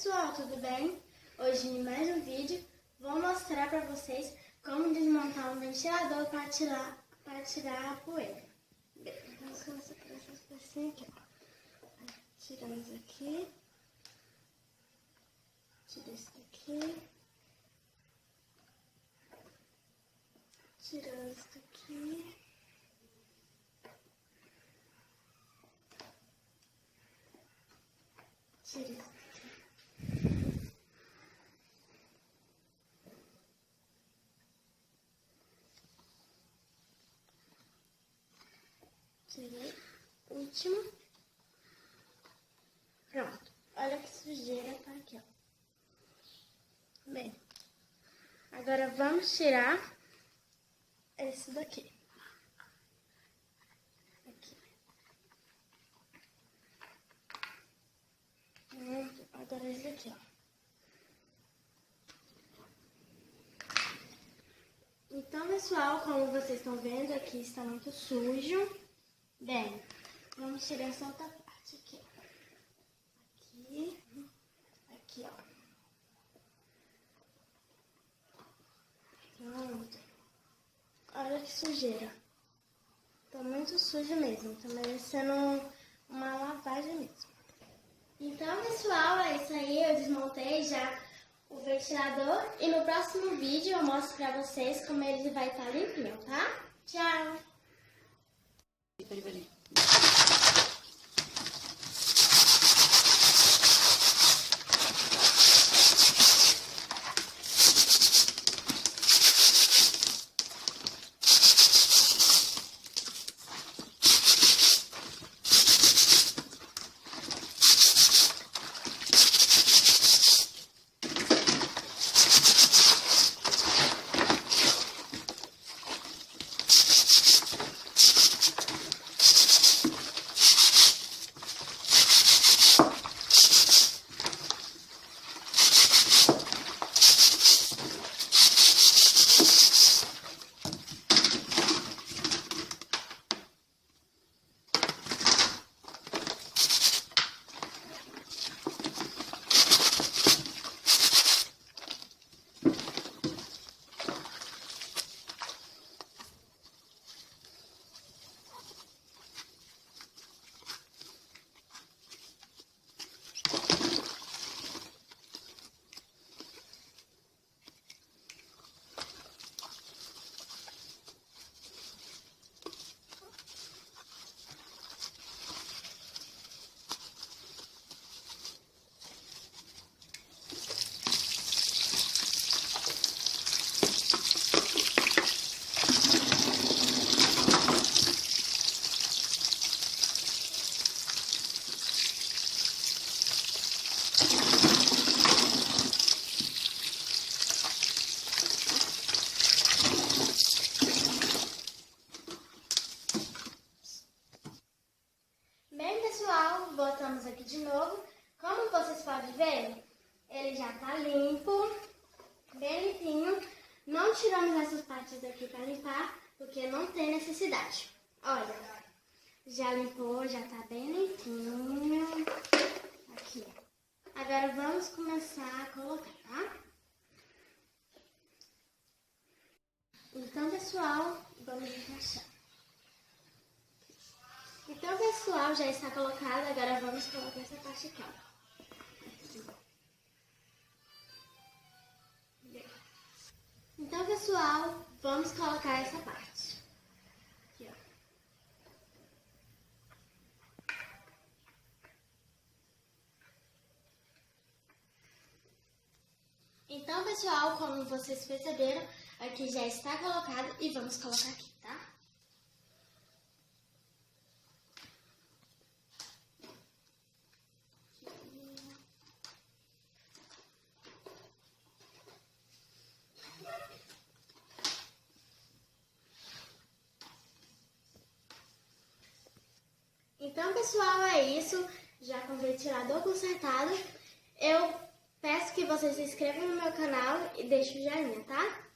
Pessoal, tudo bem? Hoje em mais um vídeo vou mostrar para vocês como desmontar um ventilador para tirar a poeira. Bem, vamos começar por essas pecinhas aqui, ó. Tiramos aqui. Tira esse daqui. Tiramos esse daqui. Tira esse daqui. Tirei o último. Pronto. Olha que sujeira tá aqui, ó. Bem, agora vamos tirar esse daqui. Aqui. Agora esse daqui, ó. Então, pessoal, como vocês estão vendo, aqui está muito sujo. Bem, vamos tirar essa outra parte aqui, ó. Aqui, ó. Pronto. Olha que sujeira. Tá muito sujo mesmo, tá merecendo uma lavagem mesmo. Então, pessoal, é isso aí. Eu desmontei já o ventilador e no próximo vídeo eu mostro pra vocês como ele vai estar limpinho, tá? Tchau! Peraí. Pessoal, voltamos aqui de novo. Como vocês podem ver, ele já tá limpo, bem limpinho. Não tiramos essas partes daqui para limpar, porque não tem necessidade. Olha, já limpou, já tá bem limpinho. Aqui. Agora vamos começar a colocar, tá? Então, pessoal, vamos encaixar. Então, pessoal, já está colocado, agora vamos colocar essa parte aqui, ó. Então, pessoal, vamos colocar essa parte. Aqui, ó. Então, pessoal, como vocês perceberam, aqui já está colocado e vamos colocar aqui, tá? Então, pessoal, é isso. Já com o ventilador consertado, eu peço que vocês se inscrevam no meu canal e deixem o joinha, tá?